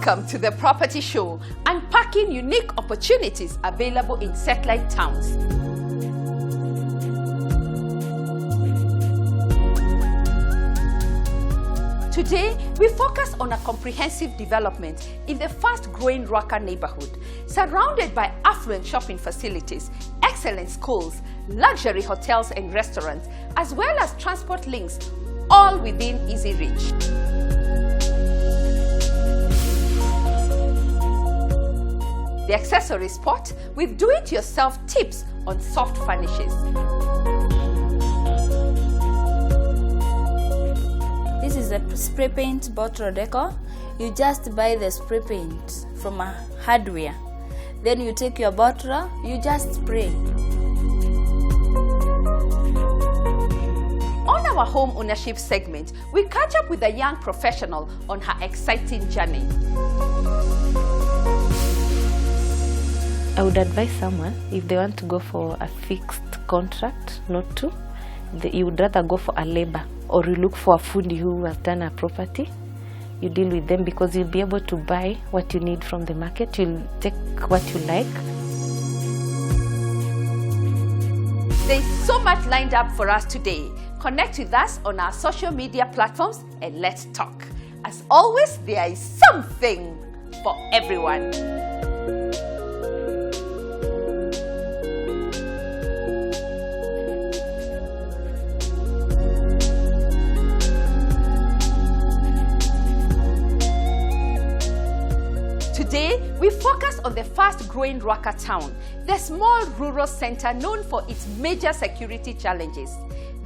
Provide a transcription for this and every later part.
Welcome to the Property Show, unpacking unique opportunities available in satellite towns. Today, we focus on a comprehensive development in the fast-growing Ruaka neighborhood, surrounded by affluent shopping facilities, excellent schools, luxury hotels and restaurants, as well as transport links, all within easy reach. The accessory spot with do-it-yourself tips on soft furnishes. This is a spray paint bottle decor. You just buy the spray paint from a hardware. Then you take your bottle, you just spray. On our home ownership segment, we catch up with a young professional on her exciting journey. I would advise someone, if they want to go for a fixed contract, not to. You would rather go for a labor, or you look for a foodie who has done a property. You deal with them because you'll be able to buy what you need from the market. You'll take what you like. There's so much lined up for us today. Connect with us on our social media platforms and let's talk. As always, there is something for everyone. Today, we focus on the fast-growing Ruaka town, the small rural center known for its major security challenges.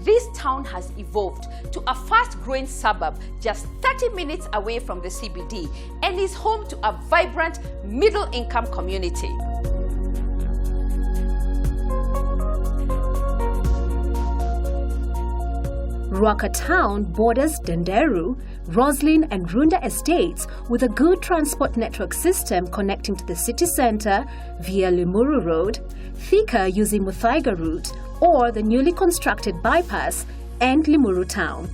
This town has evolved to a fast-growing suburb just 30 minutes away from the CBD and is home to a vibrant middle-income community. Ruaka town borders Denderu, Roslyn and Runda estates with a good transport network system connecting to the city centre via Limuru Road, Thika using Muthaiga route or the newly constructed bypass, and Limuru town.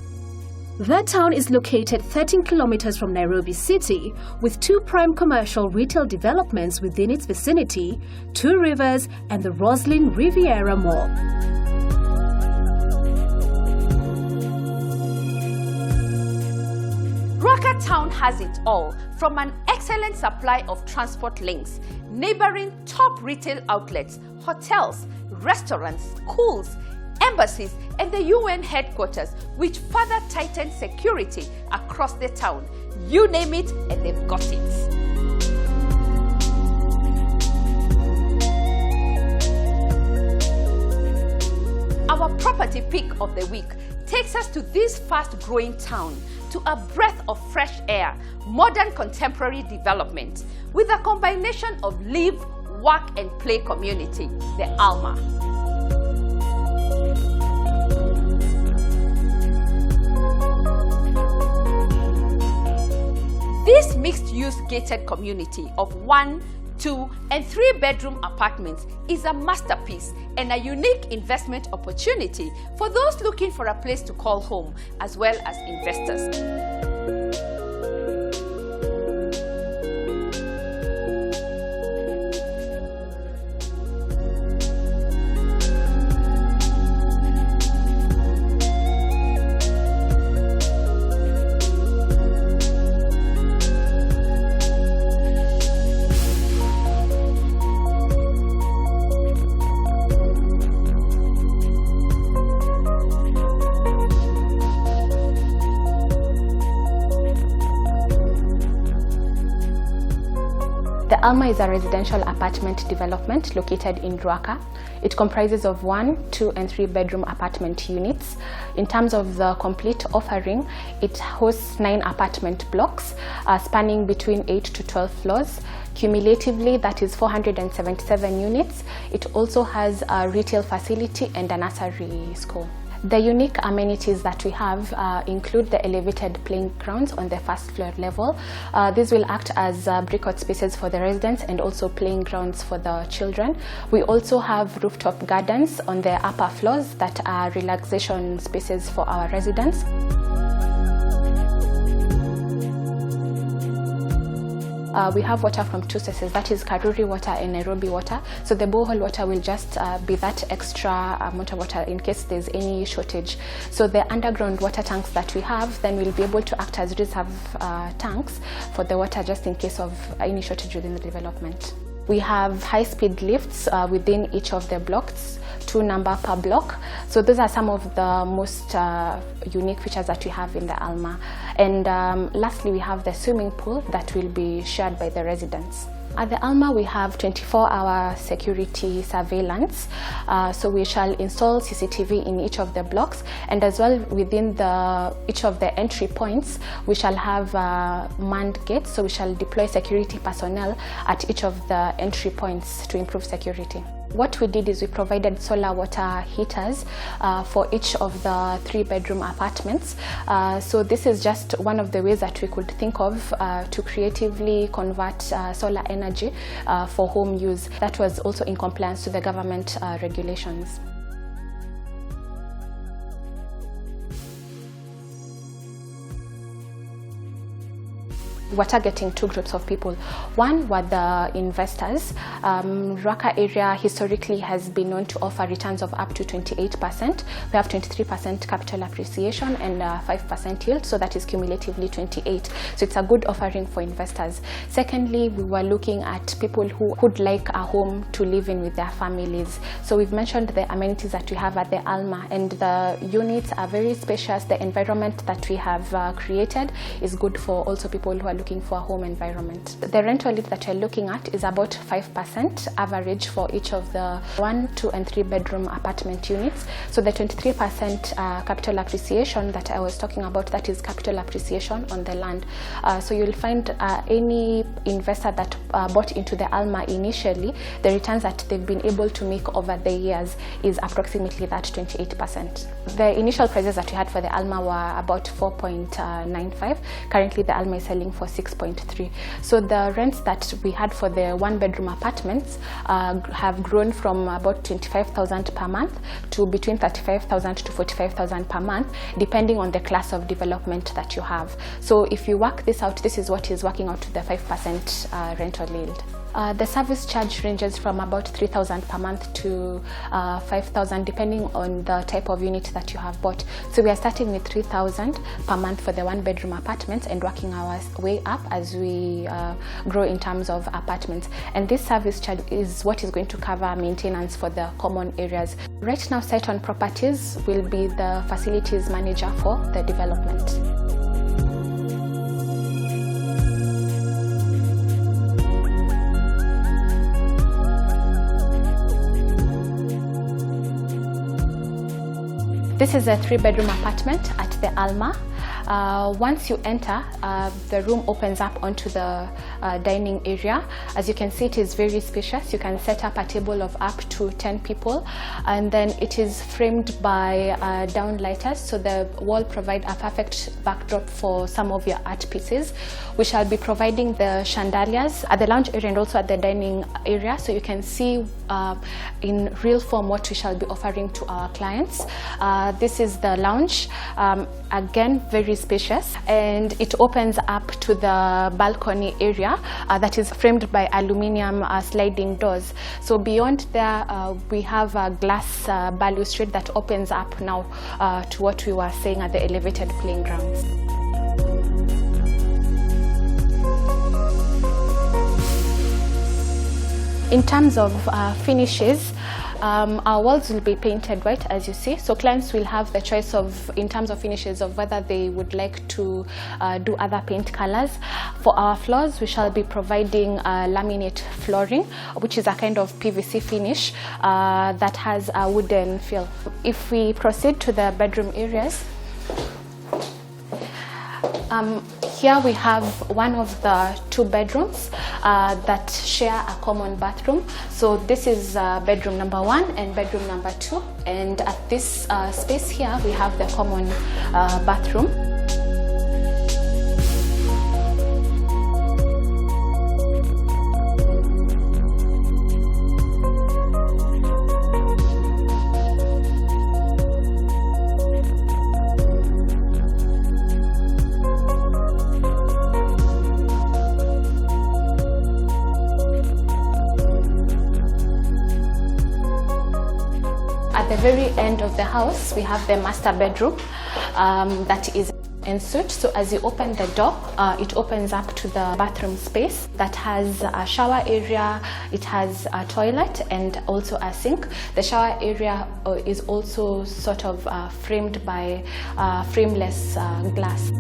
The town is located 13 kilometers from Nairobi city with two prime commercial retail developments within its vicinity, Two Rivers and the Roslyn Riviera Mall. Ruaka town has it all, from an excellent supply of transport links, neighboring top retail outlets, hotels, restaurants, schools, embassies, and the UN headquarters, which further tighten security across the town. You name it, and they've got it. Our property pick of the week takes us to this fast-growing town, to a breath of fresh air, modern contemporary development, with a combination of live, work and play community, the Alma. This mixed-use gated community of 1, 2 and 3 bedroom apartments is a masterpiece and a unique investment opportunity for those looking for a place to call home, as well as investors. The Alma is a residential apartment development located in Ruaka. It comprises of 1, 2 and 3 bedroom apartment units. In terms of the complete offering, it hosts 9 apartment blocks spanning between 8 to 12 floors. Cumulatively, that is 477 units. It also has a retail facility and a nursery school. The unique amenities that we have include the elevated playing grounds on the first floor level. These will act as breakout spaces for the residents and also playing grounds for the children. We also have rooftop gardens on the upper floors that are relaxation spaces for our residents. we have water from two sources, that is Karuri water and Nairobi water. So the borehole water will just be that extra amount of water in case there's any shortage. So the underground water tanks that we have then will be able to act as reserve tanks for the water just in case of any shortage within the development. We have high-speed lifts within each of the blocks, 2 number per block. So those are some of the most unique features that we have in the Alma. And lastly, we have the swimming pool that will be shared by the residents. At the Alma, we have 24-hour security surveillance. So we shall install CCTV in each of the blocks, and as well within each of the entry points, we shall have manned gates. So we shall deploy security personnel at each of the entry points to improve security. What we did is we provided solar water heaters for each of the 3-bedroom apartments. So this is just one of the ways that we could think of to creatively convert solar energy for home use. That was also in compliance to the government regulations. We're targeting 2 groups of people. One were the investors. Ruaka area historically has been known to offer returns of up to 28%. We have 23% capital appreciation and 5% yield, so that is cumulatively 28%. So it's a good offering for investors. Secondly, we were looking at people who would like a home to live in with their families. So we've mentioned the amenities that we have at the Alma, and the units are very spacious. The environment that we have created is good for also people who are looking for a home environment. The rental yield that we're looking at is about 5% average for each of the 1, 2 and 3 bedroom apartment units. So the 23% capital appreciation that I was talking about, that is capital appreciation on the land. So you'll find any investor that bought into the Alma initially, the returns that they've been able to make over the years is approximately that 28%. The initial prices that we had for the Alma were about 4.95. Currently the Alma is selling for 6.3. So the rents that we had for the 1-bedroom apartments have grown from about 25,000 per month to between 35,000 to 45,000 per month, depending on the class of development that you have. So if you work this out, this is what is working out to the 5% rental yield. The service charge ranges from about 3,000 per month to 5,000, depending on the type of unit that you have bought. So we are starting with 3,000 per month for the 1-bedroom apartments and working our way up as we grow in terms of apartments. And this service charge is what is going to cover maintenance for the common areas. Right now, Site on Properties will be the facilities manager for the development. This is a 3-bedroom apartment at the Alma. Once you enter, the room opens up onto the dining area. As you can see, it is very spacious. You can set up a table of up to 10 people, and then it is framed by downlighters, so the wall provides a perfect backdrop for some of your art pieces. We shall be providing the chandeliers at the lounge area and also at the dining area, so you can see in real form what we shall be offering to our clients. This is the lounge, again very spacious, and it opens up to the balcony area that is framed by aluminium sliding doors. So beyond there we have a glass balustrade that opens up now to what we were saying at the elevated playing grounds. In terms of finishes, our walls will be painted white, as you see. So clients will have the choice of, in terms of finishes, of whether they would like to do other paint colors. For our floors, we shall be providing laminate flooring, which is a kind of PVC finish that has a wooden feel. If we proceed to the bedroom areas, here we have one of the 2 bedrooms that share a common bathroom. So this is bedroom number 1 and bedroom number 2, and at this space here we have the common bathroom. the very end of the house, we have the master bedroom that is en suite. So as you open the door, it opens up to the bathroom space that has a shower area, it has a toilet and also a sink. The shower area is also sort of framed by frameless glass.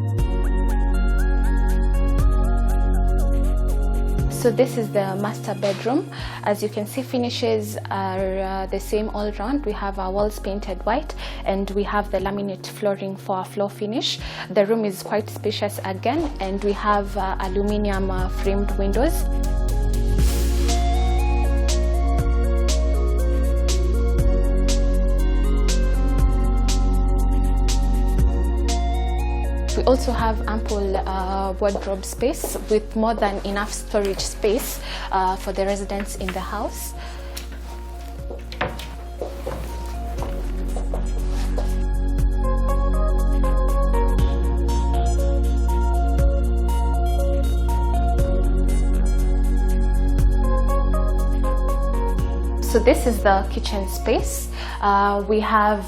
So this is the master bedroom. As you can see, finishes are the same all around. We have our walls painted white and we have the laminate flooring for our floor finish. The room is quite spacious again, and we have aluminium framed windows. We also have ample wardrobe space with more than enough storage space for the residents in the house. So this is the kitchen space. We have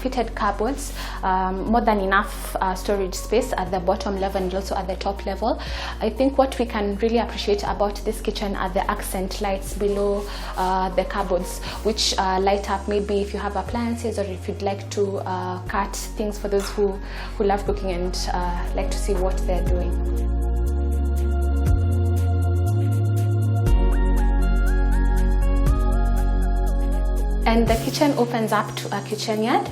fitted cupboards, more than enough storage space at the bottom level and also at the top level. I think what we can really appreciate about this kitchen are the accent lights below the cupboards, which light up maybe if you have appliances or if you'd like to cut things for those who love cooking and like to see what they're doing. And the kitchen opens up to a kitchen yard,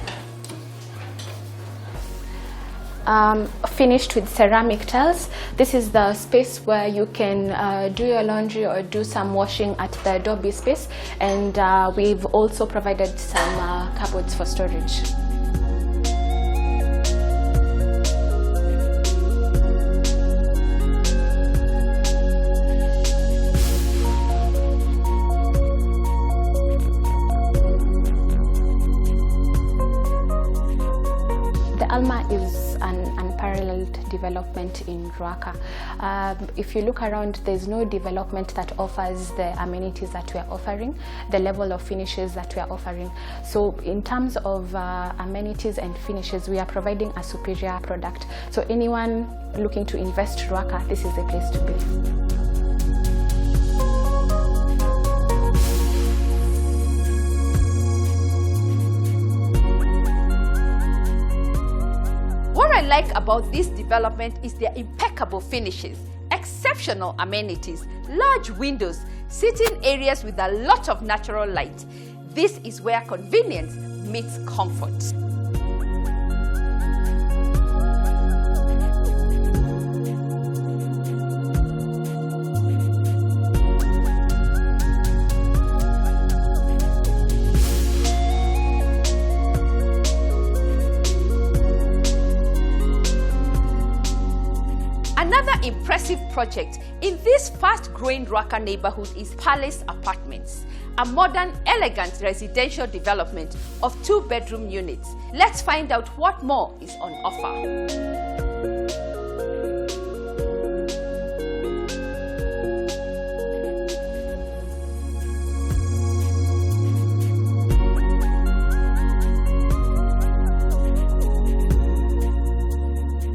finished with ceramic tiles. This is the space where you can do your laundry or do some washing at the Adobe space, and we've also provided some cupboards for storage. Alma is an unparalleled development in Ruaka. If you look around, there's no development that offers the amenities that we are offering, the level of finishes that we are offering. So in terms of amenities and finishes, we are providing a superior product. So anyone looking to invest in Ruaka, this is the place to be. What I like about this development is their impeccable finishes, exceptional amenities, large windows, sitting areas with a lot of natural light. This is where convenience meets comfort. Another impressive project in this fast-growing Ruaka neighborhood is Palace Apartments, a modern, elegant residential development of 2-bedroom units. Let's find out what more is on offer.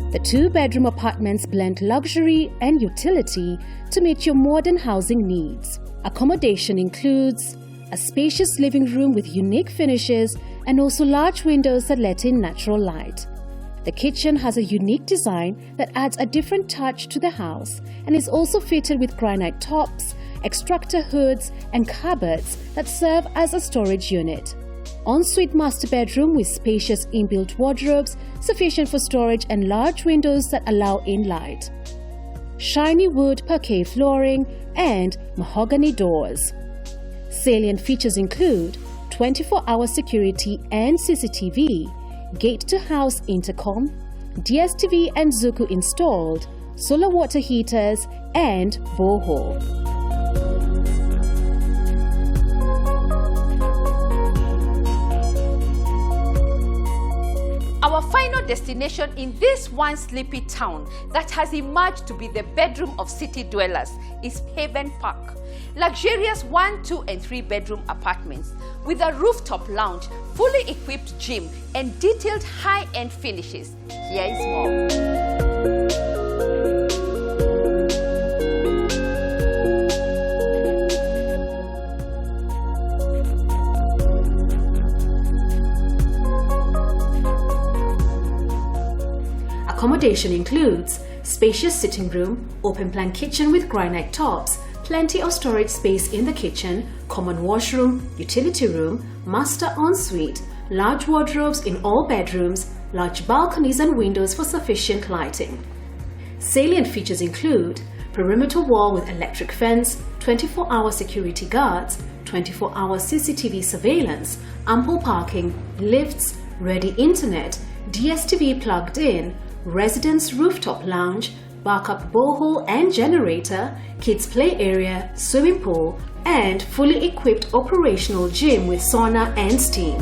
The 2-bedroom apartments blend luxury and utility to meet your modern housing needs. Accommodation includes a spacious living room with unique finishes and also large windows that let in natural light. The kitchen has a unique design that adds a different touch to the house and is also fitted with granite tops, extractor hoods and cupboards that serve as a storage unit. Ensuite master bedroom with spacious inbuilt wardrobes, sufficient for storage and large windows that allow in light. Shiny wood parquet flooring and mahogany doors. Salient features include 24-hour security and CCTV, gate-to-house intercom, DSTV and Zuku installed, solar water heaters and borehole. Our final destination in this once sleepy town that has emerged to be the bedroom of city dwellers is Haven Park. Luxurious 1, 2 and 3 bedroom apartments with a rooftop lounge, fully equipped gym and detailed high-end finishes. Here is more. Accommodation includes spacious sitting room, open-plan kitchen with granite tops, plenty of storage space in the kitchen, common washroom, utility room, master ensuite, large wardrobes in all bedrooms, large balconies and windows for sufficient lighting. Salient features include perimeter wall with electric fence, 24-hour security guards, 24-hour CCTV surveillance, ample parking, lifts, ready internet, DSTV plugged in, residence rooftop lounge, backup borehole and generator, kids play area, swimming pool, and fully equipped operational gym with sauna and steam.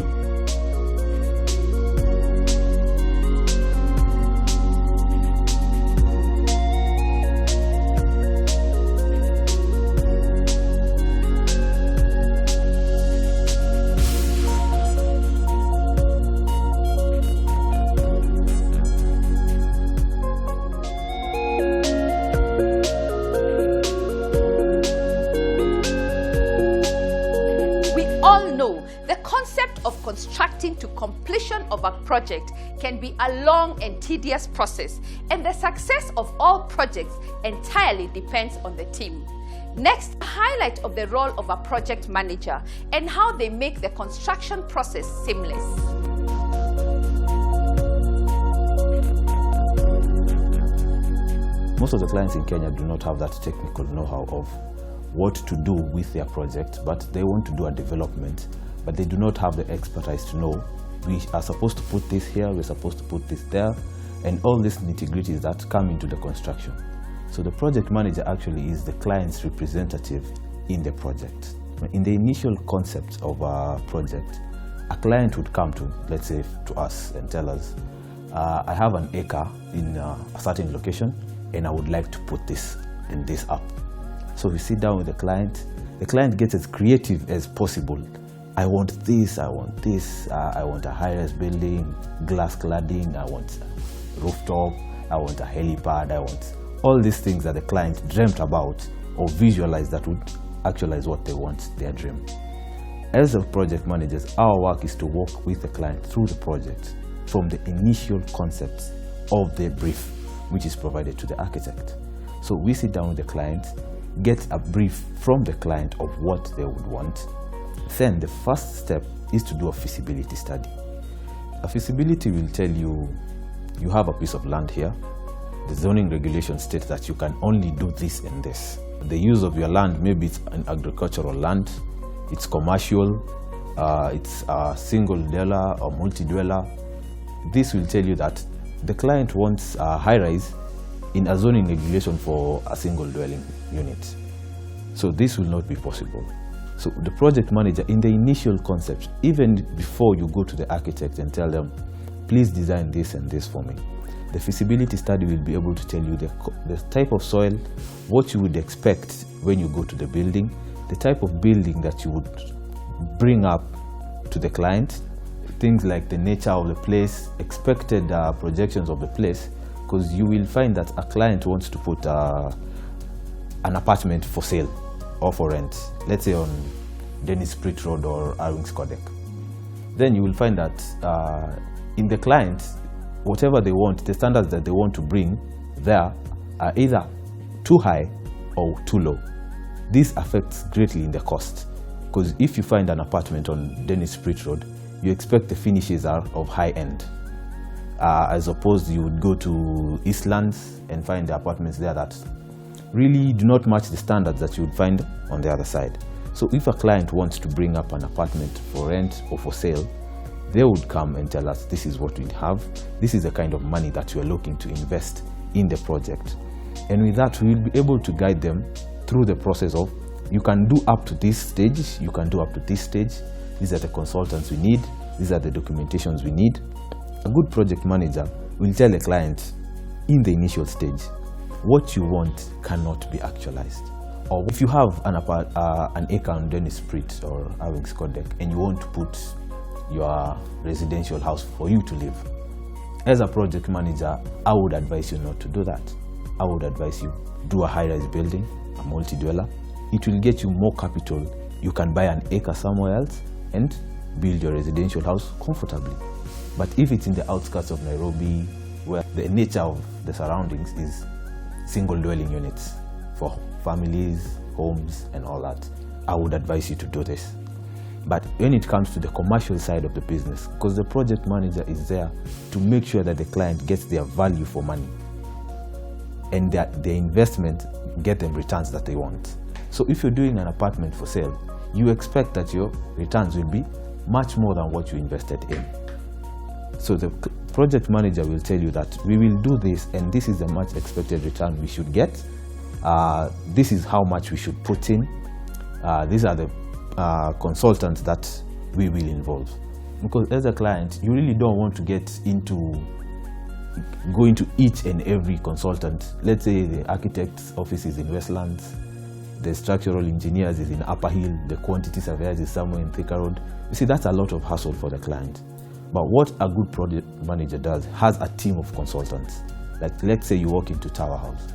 Constructing to completion of a project can be a long and tedious process, and the success of all projects entirely depends on the team. Next, a highlight of the role of a project manager and how they make the construction process seamless. Most of the clients in Kenya do not have that technical know-how of what to do with their project, but they want to do a development, but they do not have the expertise to know we are supposed to put this here, we're supposed to put this there, and all these nitty-gritties that come into the construction. So the project manager actually is the client's representative in the project. In the initial concept of a project, a client would come to, let's say, to us and tell us, I have an acre in a certain location and I would like to put this and this up. So we sit down with the client gets as creative as possible. I want this, I want this, I want a high-rise building, glass cladding, I want a rooftop, I want a helipad, I want all these things that the client dreamt about or visualized that would actualize what they want, their dream. As a project managers, our work is to work with the client through the project from the initial concepts of the brief, which is provided to the architect. So we sit down with the client, get a brief from the client of what they would want. Then the first step is to do a feasibility study. A feasibility will tell you, you have a piece of land here. The zoning regulation states that you can only do this and this. The use of your land, maybe it's an agricultural land, it's commercial, it's a single dweller or multi-dweller. This will tell you that the client wants a high-rise in a zoning regulation for a single dwelling unit. So this will not be possible. So the project manager, in the initial concept, even before you go to the architect and tell them, please design this and this for me, the feasibility study will be able to tell you the type of soil, what you would expect when you go to the building, the type of building that you would bring up to the client, things like the nature of the place, expected projections of the place, because you will find that a client wants to put an apartment for sale or for rent, let's say on Dennis Pritt Road or Arwings Kodek. Then you will find that in the client, whatever they want, the standards that they want to bring there are either too high or too low. This affects greatly in the cost, because if you find an apartment on Dennis Pritt Road, you expect the finishes are of high end. As opposed, you would go to Eastlands and find the apartments there that really do not match the standards that you would find on the other side. So if a client wants to bring up an apartment for rent or for sale, they would come and tell us, this is what we have, this is the kind of money that we are looking to invest in the project. And with that, we will be able to guide them through the process of, you can do up to this stage, you can do up to this stage, these are the consultants we need, these are the documentations we need. A good project manager will tell a client in the initial stage, what you want cannot be actualized. Or if you have an acre on Dennis Street or Avix Kodek and you want to put your residential house for you to live, as a project manager, I would advise you not to do that. I would advise you do a high-rise building, a multi-dweller. It will get you more capital. You can buy an acre somewhere else and build your residential house comfortably. But if it's in the outskirts of Nairobi, where the nature of the surroundings is single dwelling units for families, homes, and all that, I would advise you to do this. But when it comes to the commercial side of the business, because the project manager is there to make sure that the client gets their value for money and that the investment get them returns that they want. So if you're doing an apartment for sale, you expect that your returns will be much more than what you invested in. So the project manager will tell you that we will do this and this is the much expected return we should get. This is how much we should put in. These are the consultants that we will involve. Because as a client, you really don't want to get into going to each and every consultant. Let's say the architect's office is in Westlands, the structural engineers is in Upper Hill, the quantity surveyors is somewhere in Thika Road. You see, that's a lot of hassle for the client. But what a good project manager does, has a team of consultants. Like let's say you walk into Tower House.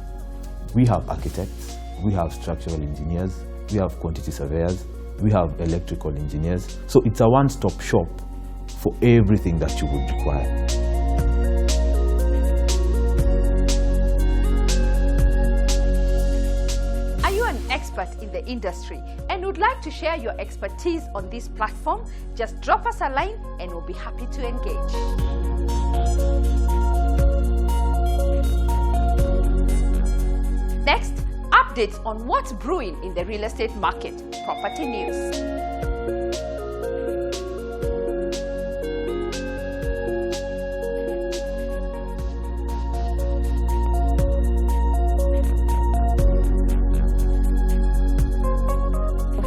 We have architects, we have structural engineers, we have quantity surveyors, we have electrical engineers. So it's a one-stop shop for everything that you would require. Are you an expert in the industry and would like to share your expertise on this platform? Just drop us a line and we'll be happy to engage. Next, updates on what's brewing in the real estate market. Property news.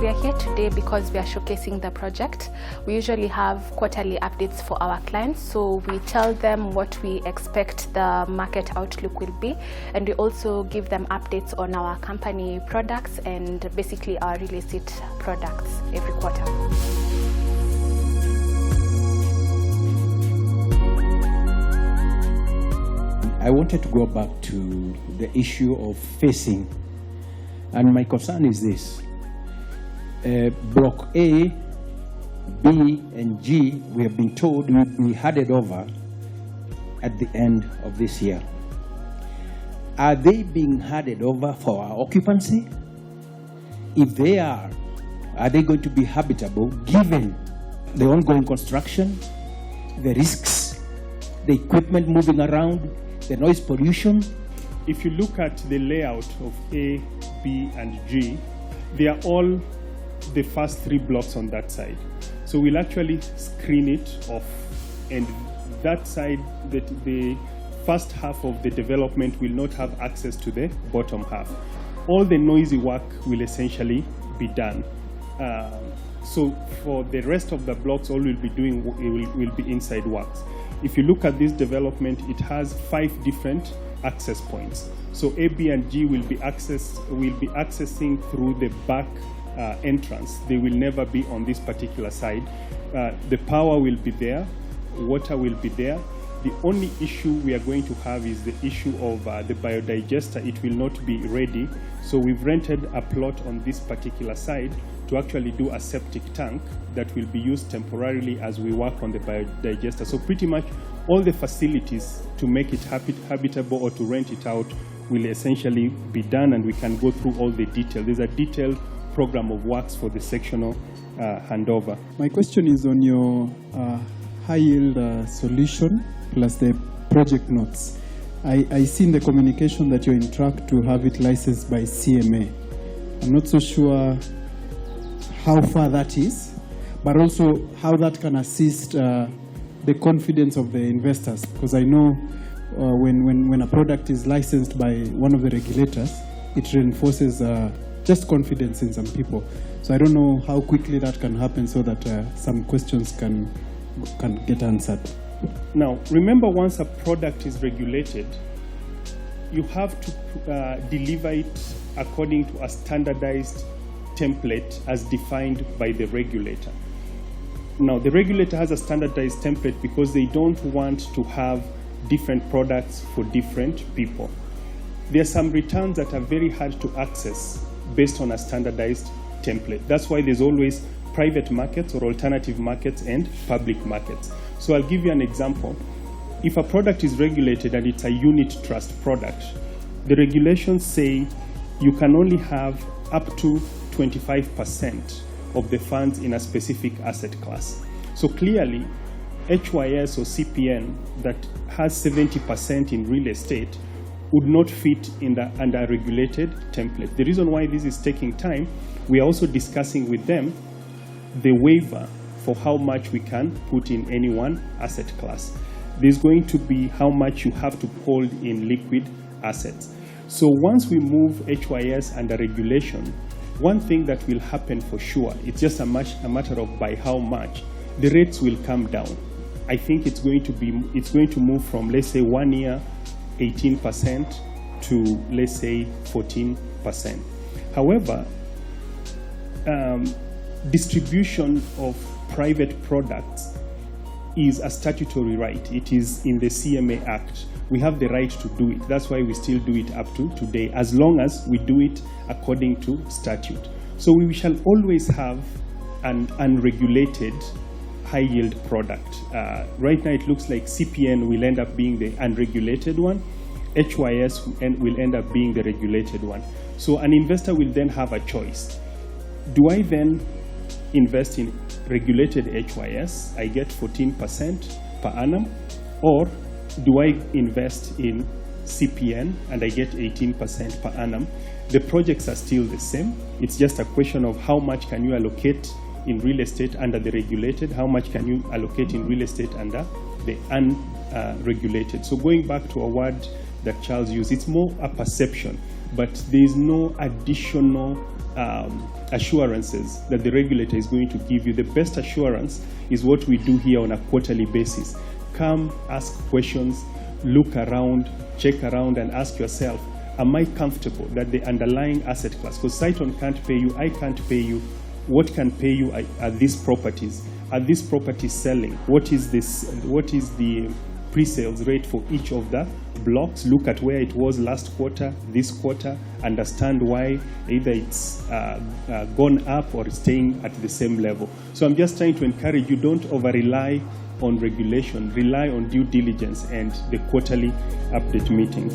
We are here today because we are showcasing the project. We usually have quarterly updates for our clients, so we tell them what we expect the market outlook will be, and we also give them updates on our company products and basically our real estate products every quarter. I wanted to go back to the issue of phasing, and my concern is this. Block A, B, and G, we have been told will be handed over at the end of this year. Are they being handed over for our occupancy? If they are they going to be habitable given the ongoing construction, the risks, the equipment moving around, the noise pollution? If you look at the layout of A, B, and G, they are all the first 3 blocks on that side. So we'll actually screen it off, and that side, the first half of the development will not have access to the bottom half. All the noisy work will essentially be done. So for the rest of the blocks, all we'll be doing will be inside works. If you look at this development, it has 5 different access points. So A, B, and G will be accessing through the back entrance. They will never be on this particular side. The power will be there, water will be there. The only issue we are going to have is the issue of the biodigester. It will not be ready. So we've rented a plot on this particular side to actually do a septic tank that will be used temporarily as we work on the biodigester. So pretty much all the facilities to make it habitable or to rent it out will essentially be done, and we can go through all the detail. There's a detailed program of works for the sectional handover. My question is on your high-yield solution plus the project notes. I see in the communication that you're in track to have it licensed by CMA. I'm not so sure how far that is, but also how that can assist the confidence of the investors. Because I know when a product is licensed by one of the regulators, it reinforces just confidence in some people. So I don't know how quickly that can happen so that some questions can get answered. Now, remember, once a product is regulated, you have to deliver it according to a standardized template as defined by the regulator. Now, the regulator has a standardized template because they don't want to have different products for different people. There are some returns that are very hard to access based on a standardized template. That's why there's always private markets or alternative markets and public markets. So I'll give you an example. If a product is regulated and it's a unit trust product, the regulations say you can only have up to 25% of the funds in a specific asset class. So clearly, HYS or CPN that has 70% in real estate would not fit in the under a regulated template. The reason why this is taking time, we are also discussing with them the waiver for how much we can put in any one asset class. There's going to be how much you have to hold in liquid assets. So once we move HYS under regulation, one thing that will happen for sure, it's just a matter of by how much, the rates will come down. I think it's going to move from, let's say, 1 year 18% to, let's say, 14%. However, distribution of private products is a statutory right. It is in the CMA Act. We have the right to do it. That's why we still do it up to today, as long as we do it according to statute. So we shall always have an unregulated high-yield product. Right now it looks like CPN will end up being the unregulated one. HYS will end up being the regulated one. So an investor will then have a choice. Do I then invest in regulated HYS? I get 14% per annum, or do I invest in CPN and I get 18% per annum? The projects are still the same. It's just a question of how much can you allocate in real estate under the regulated, how much can you allocate in real estate under the unregulated. So going back to a word that Charles used, it's more a perception, but there is no additional assurances that the regulator is going to give you. The best assurance is what we do here on a quarterly basis. Come, ask questions, look around, check around, and ask yourself, am I comfortable that the underlying asset class, because Saiton can't pay you, I can't pay you, what can pay you are these properties? Are these properties selling? What is the pre-sales rate for each of the blocks? Look at where it was last quarter, this quarter, understand why either it's gone up or staying at the same level. So I'm just trying to encourage you, don't over-rely on regulation, rely on due diligence and the quarterly update meetings.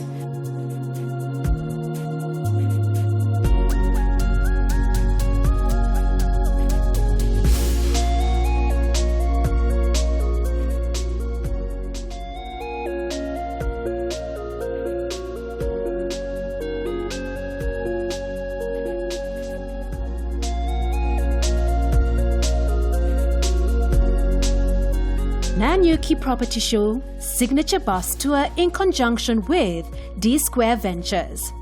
Nanyuki Property Show Signature Bus Tour in conjunction with D-Square Ventures.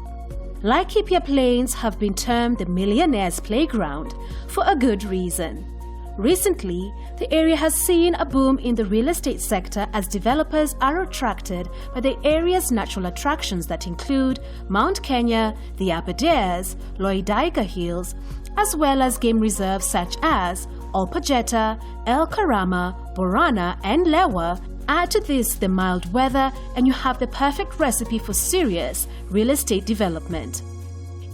Laikipia Plains have been termed the millionaire's playground for a good reason. Recently, the area has seen a boom in the real estate sector as developers are attracted by the area's natural attractions that include Mount Kenya, the Aberdares, Loidaika Hills, as well as game reserves such as Olpajeta, El Karama, Borana, and Lewa. Add to this the mild weather, and you have the perfect recipe for serious real estate development.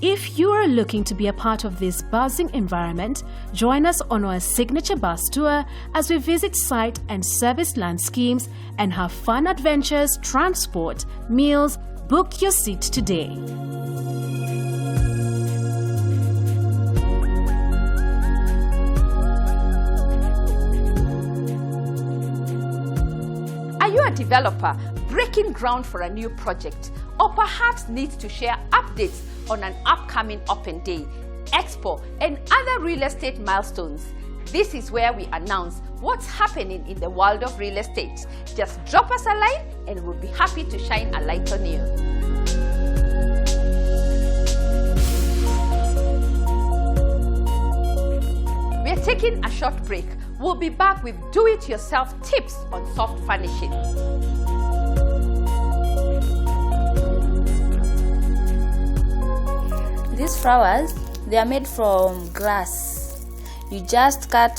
If you are looking to be a part of this buzzing environment, join us on our signature bus tour as we visit site and service land schemes and have fun adventures, transport, meals. Book your seat today. Are you a developer breaking ground for a new project, or perhaps needs to share updates on an upcoming open day, expo, and other real estate milestones? This is where we announce what's happening in the world of real estate. Just drop us a line and we'll be happy to shine a light on you. We are taking a short break. We'll be back with do-it-yourself tips on soft furnishing. These flowers, they are made from glass. You just cut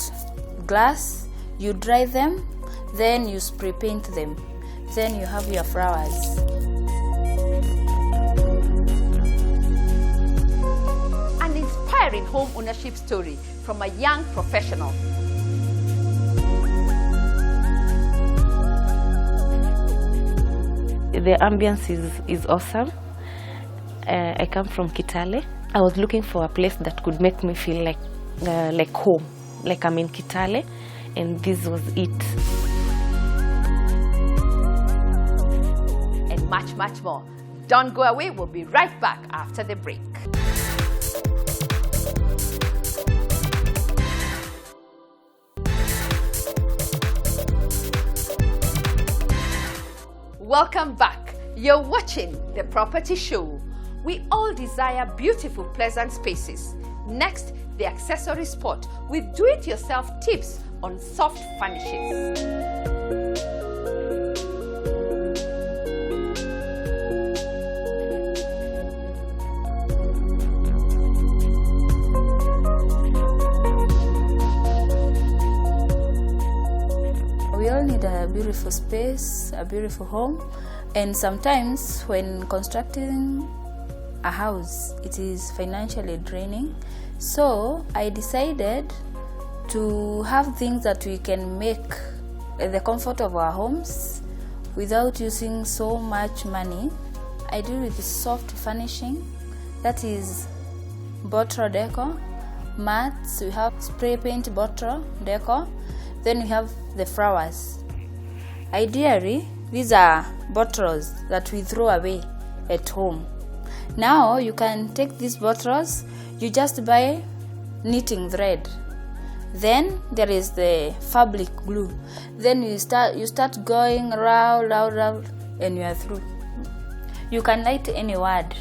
glass, you dry them, then you spray paint them. Then you have your flowers. An inspiring home ownership story from a young professional. The ambience is awesome. I come from Kitale. I was looking for a place that could make me feel like home, like I'm in Kitale, and this was it. And much, much more. Don't go away, we'll be right back after the break. Welcome back. You're watching The Property Show. We all desire beautiful, pleasant spaces. Next, the accessory spot with do-it-yourself tips on soft furnishings. We all need a beautiful space, a beautiful home, and sometimes when constructing a house, it is financially draining. So I decided to have things that we can make the comfort of our homes without using so much money. I deal with soft furnishing, that is bottle decor, mats, we have spray paint bottle decor, then we have the flowers. Ideally, these are bottles that we throw away at home. Now you can take these bottles, you just buy knitting thread. Then there is the fabric glue. Then you start going round, and you are through. You can write any word.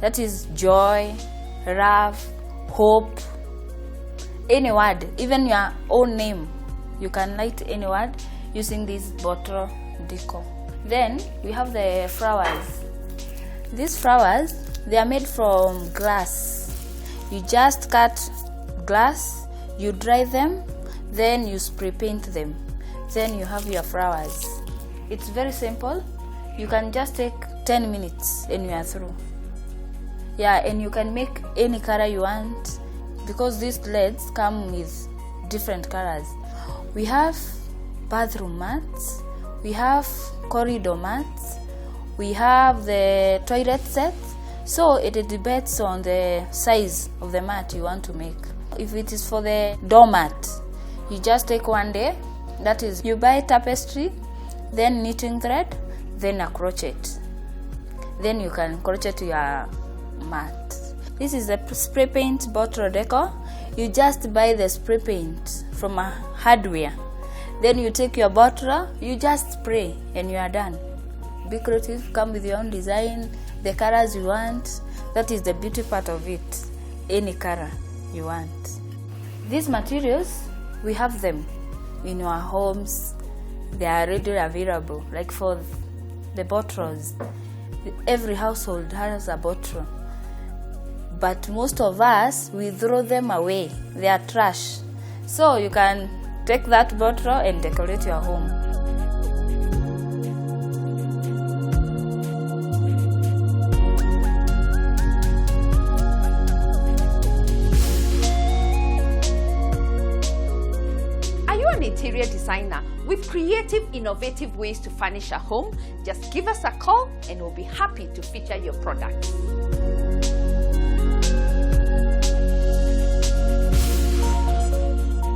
That is joy, love, hope, any word, even your own name. You can write any word using this bottle decor. Then we have the flowers. These flowers, they are made from glass. You just cut glass, you dry them, then you spray paint them. Then you have your flowers. It's very simple. You can just take 10 minutes and you are through. Yeah, and you can make any color you want because these LEDs come with different colors. We have bathroom mats, we have corridor mats, we have the toilet sets. So it depends on the size of the mat you want to make. If it is for the doormat, you just take one day. That is, you buy tapestry, then knitting thread, then a crochet. Then you can crochet your mat. This is a spray paint bottle decor. You just buy the spray paint from a hardware. Then you take your bottle, you just spray and you are done. Be creative, come with your own design, the colors you want. That is the beauty part of it. Any color you want. These materials, we have them in our homes. They are readily available. Like for the bottles, every household has a bottle. But most of us, we throw them away. They are trash. So you can take that bottle and decorate your home. Are you an interior designer with creative, innovative ways to furnish a home? Just give us a call and we'll be happy to feature your products.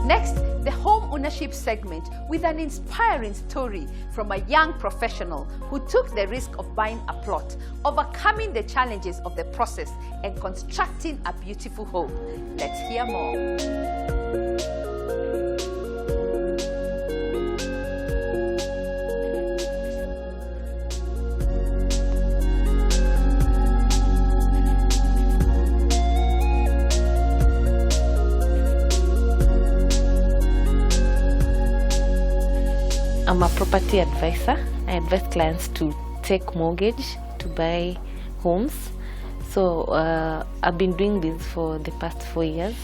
Next, the home ownership segment with an inspiring story from a young professional who took the risk of buying a plot, overcoming the challenges of the process, and constructing a beautiful home. Let's hear more. I'm a property advisor. I advise clients to take mortgage to buy homes. So I've been doing this for the past 4 years,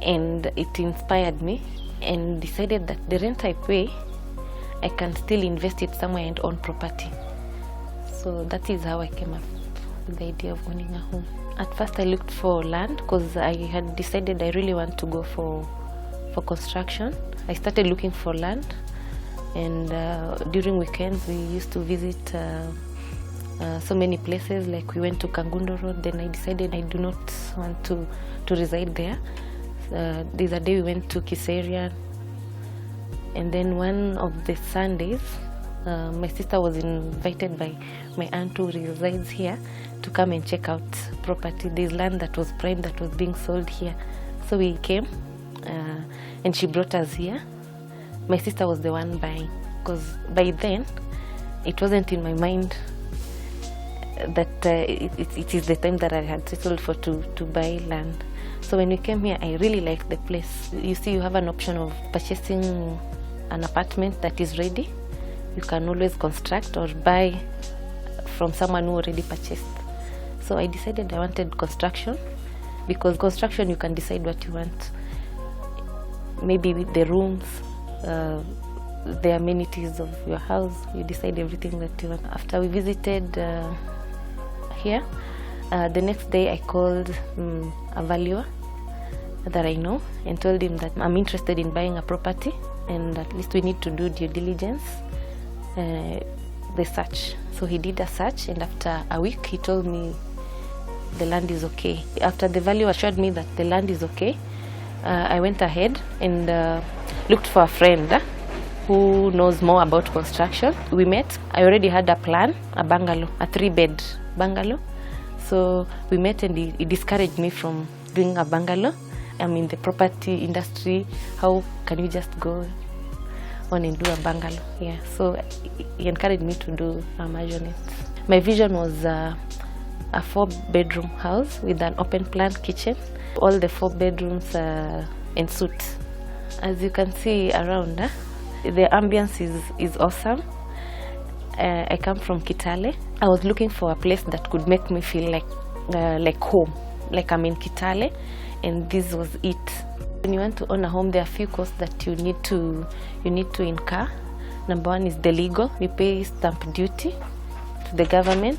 and it inspired me and decided that the rent I pay, I can still invest it somewhere and own property. So that is how I came up with the idea of owning a home. At first I looked for land because I had decided I really want to go for construction. I started looking for land, and during weekends we used to visit so many places. Like we went to Kangundo Road, then I decided I do not want to reside there. There's a day we went to Kiserian, and then one of the Sundays my sister was invited by my aunt who resides here to come and check out property. There's land that was prime that was being sold here. So we came and she brought us here. My sister was the one buying, because by then it wasn't in my mind that it is the time that I had settled for to buy land. So when we came here, I really liked the place. You see, you have an option of purchasing an apartment that is ready. You can always construct or buy from someone who already purchased. So I decided I wanted construction, because construction you can decide what you want. Maybe with the rooms, the amenities of your house, you decide everything that you want. After we visited here, the next day I called a valuer that I know and told him that I'm interested in buying a property, and at least we need to do due diligence, the search. So he did a search, and after a week he told me the land is okay. After the valuer assured me that the land is okay, I went ahead and looked for a friend who knows more about construction. We met. I already had a plan, a bungalow, a 3-bed bungalow. So we met, and he discouraged me from doing a bungalow. I'm in the property industry. How can you just go on and do a bungalow? Yeah. So he encouraged me to do a maisonette. My vision was a 4-bedroom house with an open plan kitchen. All the 4 bedrooms en suite. As you can see around, the ambience is awesome. I come from Kitale. I was looking for a place that could make me feel like home, like I'm in Kitale, and this was it. When you want to own a home, there are a few costs that you need to incur. Number one is the legal. You pay stamp duty to the government.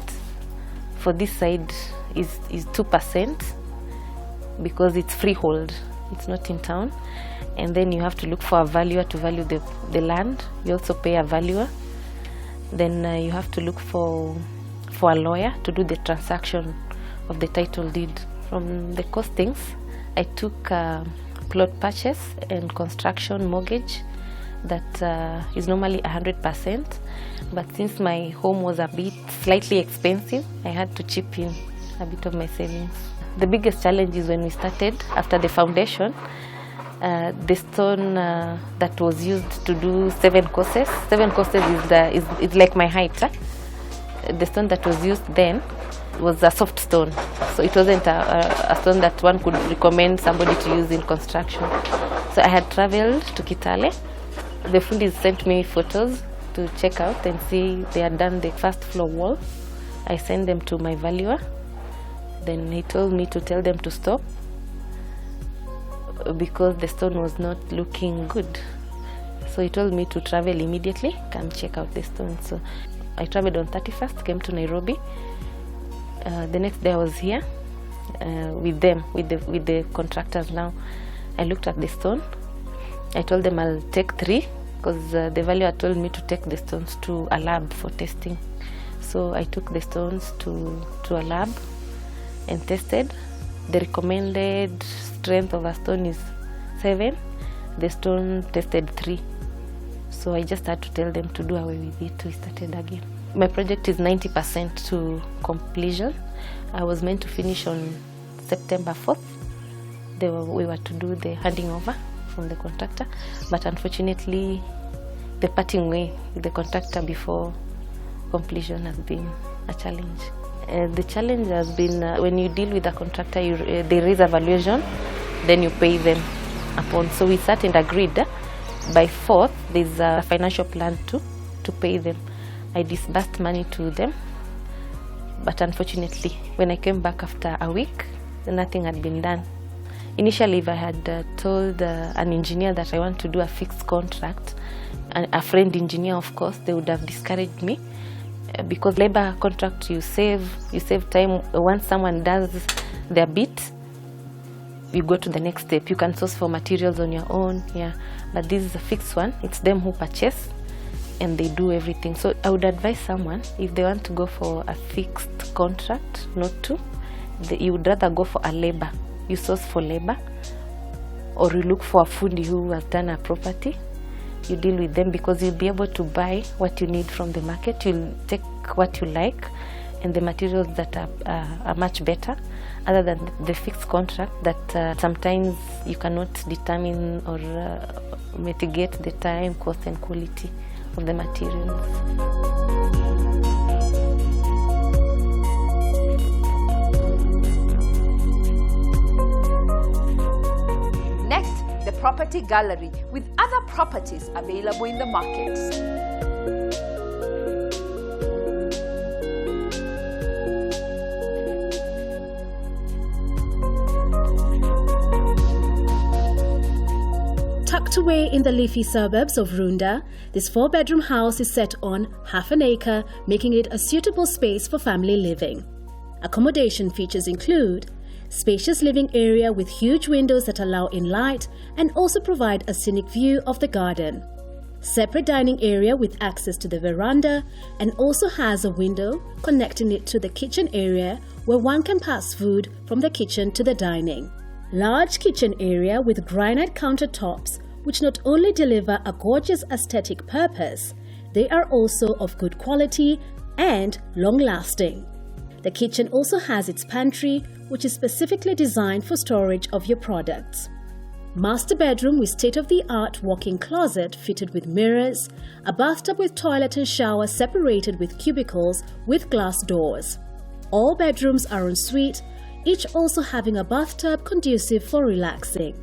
For this side is 2%, because it's freehold. It's not in town. And then you have to look for a valuer to value the land. You also pay a valuer. Then you have to look for a lawyer to do the transaction of the title deed. From the costings, I took plot purchase and construction mortgage that is normally 100%. But since my home was a bit slightly expensive, I had to chip in a bit of my savings. The biggest challenge is when we started, after the foundation, the stone that was used to do 7 courses. 7 courses is like my height. The stone that was used then was a soft stone, so it wasn't a stone that one could recommend somebody to use in construction. So I had traveled to Kitale. The fundis sent me photos to check out and see they had done the first floor wall. I sent them to my valuer. Then he told me to tell them to stop because the stone was not looking good. So he told me to travel immediately, come check out the stone. So I traveled on 31st, came to Nairobi. The next day I was here with them, with the contractors now. I looked at the stone. I told them I'll take 3 because the valuer told me to take the stones to a lab for testing. So I took the stones to a lab and tested. The recommended strength of a stone is 7. The stone tested 3. So I just had to tell them to do away with it. We started again. My project is 90% to completion. I was meant to finish on September 4th. We were to do the handing over from the contractor, but unfortunately the parting way with the contractor before completion has been a challenge. The challenge has been when you deal with a contractor, they raise a valuation, then you pay them upon. So we sat and agreed by 4th, there's a financial plan to pay them. I disbursed money to them, but unfortunately, when I came back after a week, nothing had been done. Initially, if I had told an engineer that I want to do a fixed contract, a friend engineer, of course, they would have discouraged me, because labor contract, you save time. Once someone does their bit, you go to the next step. You can source for materials on your own, yeah. But this is a fixed one. It's them who purchase, and they do everything. So I would advise someone, if they want to go for a fixed contract, you would rather go for a labor. You source for labor, or you look for a fundi who has done a property. You deal with them, because you'll be able to buy what you need from the market. You'll take what you like, and the materials that are much better, other than the fixed contract that sometimes you cannot determine or mitigate the time, cost and quality of the materials. Next, the property gallery with other properties available in the market. Tucked away in the leafy suburbs of Runda, this 4-bedroom house is set on half an acre, making it a suitable space for family living. Accommodation features include spacious living area with huge windows that allow in light and also provide a scenic view of the garden. Separate dining area with access to the veranda, and also has a window connecting it to the kitchen area where one can pass food from the kitchen to the dining. Large kitchen area with granite countertops, which not only deliver a gorgeous aesthetic purpose, they are also of good quality and long-lasting. The kitchen also has its pantry, which is specifically designed for storage of your products. Master bedroom with state-of-the-art walk-in closet fitted with mirrors, a bathtub with toilet and shower separated with cubicles with glass doors. All bedrooms are en suite, each also having a bathtub conducive for relaxing.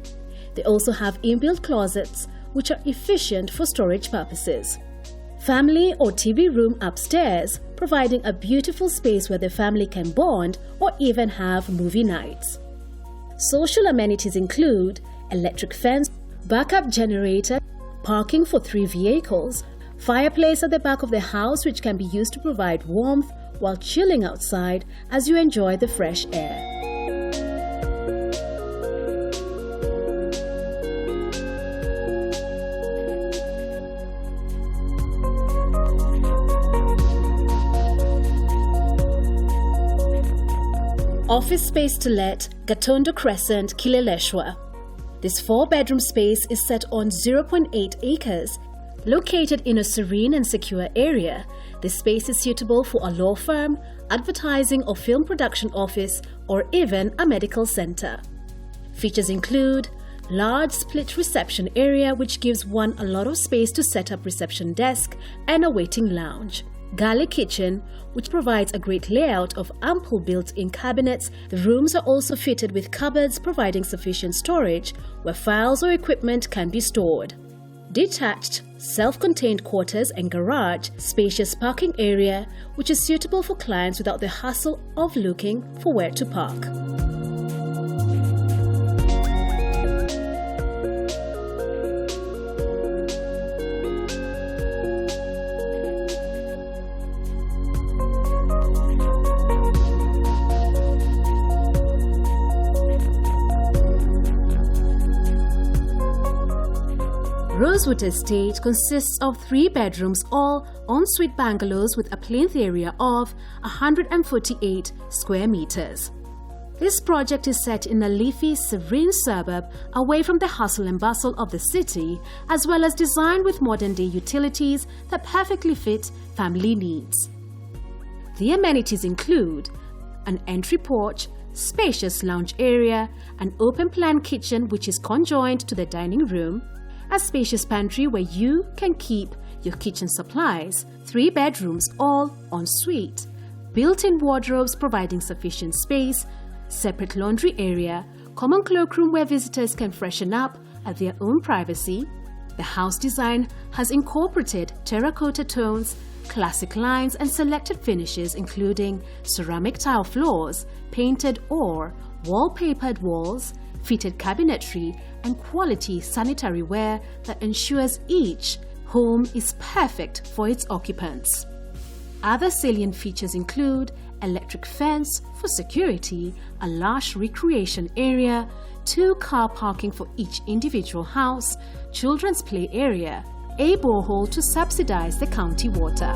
They also have inbuilt closets, which are efficient for storage purposes. Family or TV room upstairs, providing a beautiful space where the family can bond or even have movie nights. Social amenities include electric fence, backup generator, parking for 3 vehicles, fireplace at the back of the house which can be used to provide warmth while chilling outside as you enjoy the fresh air. Office space to let, Gatondo Crescent, Kileleshwa. This 4-bedroom space is set on 0.8 acres. Located in a serene and secure area, this space is suitable for a law firm, advertising or film production office, or even a medical center. Features include large split reception area which gives one a lot of space to set up reception desk and a waiting lounge. Galley kitchen, which provides a great layout of ample built-in cabinets. The rooms are also fitted with cupboards providing sufficient storage where files or equipment can be stored. Detached, self-contained quarters and garage, spacious parking area, which is suitable for clients without the hassle of looking for where to park. Rosewood Estate consists of 3 bedrooms, all en-suite bungalows with a plinth area of 148 square meters. This project is set in a leafy, serene suburb away from the hustle and bustle of the city, as well as designed with modern-day utilities that perfectly fit family needs. The amenities include an entry porch, spacious lounge area, an open-plan kitchen which is conjoined to the dining room, a spacious pantry where you can keep your kitchen supplies, 3 bedrooms all en suite, built-in wardrobes providing sufficient space, separate laundry area, common cloakroom where visitors can freshen up at their own privacy, The house design has incorporated terracotta tones, classic lines and selected finishes including ceramic tile floors, painted or wallpapered walls, fitted cabinetry and quality sanitary ware that ensures each home is perfect for its occupants. Other salient features include electric fence for security, a large recreation area, 2 car parking for each individual house, children's play area, a borehole to subsidize the county water.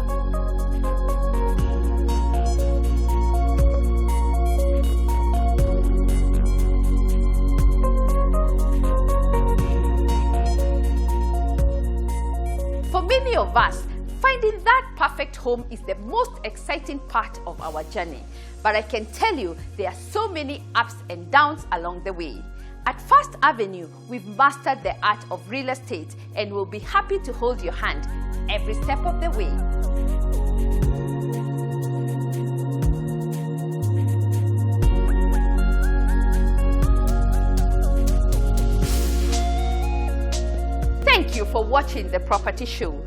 For many of us, finding that perfect home is the most exciting part of our journey. But I can tell you, there are so many ups and downs along the way. At First Avenue, we've mastered the art of real estate and we'll be happy to hold your hand every step of the way. Thank you for watching The Property Show.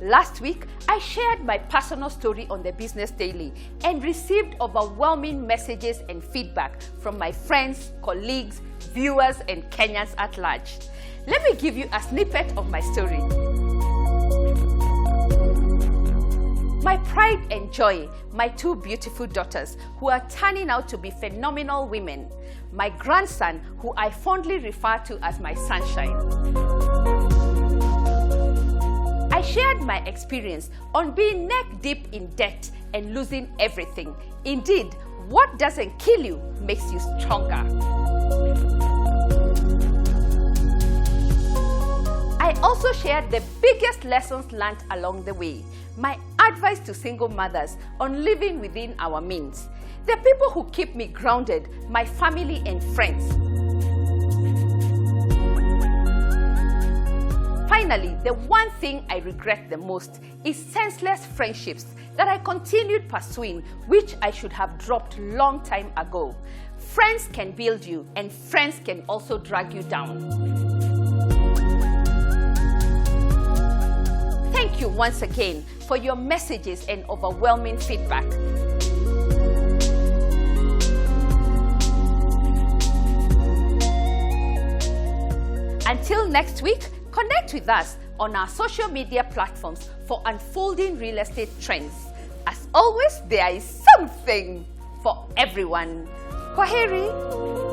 Last week, I shared my personal story on the Business Daily and received overwhelming messages and feedback from my friends, colleagues, viewers, and Kenyans at large. Let me give you a snippet of my story. My pride and joy, my 2 beautiful daughters who are turning out to be phenomenal women. My grandson, who I fondly refer to as my sunshine. I shared my experience on being neck deep in debt and losing everything. Indeed, what doesn't kill you makes you stronger. I also shared the biggest lessons learned along the way. My advice to single mothers on living within our means. The people who keep me grounded, my family and friends. Finally, the one thing I regret the most is senseless friendships that I continued pursuing, which I should have dropped long time ago. Friends can build you, and friends can also drag you down. Thank you once again for your messages and overwhelming feedback. Until next week, connect with us on our social media platforms for unfolding real estate trends. As always, there is something for everyone. Kwaheri.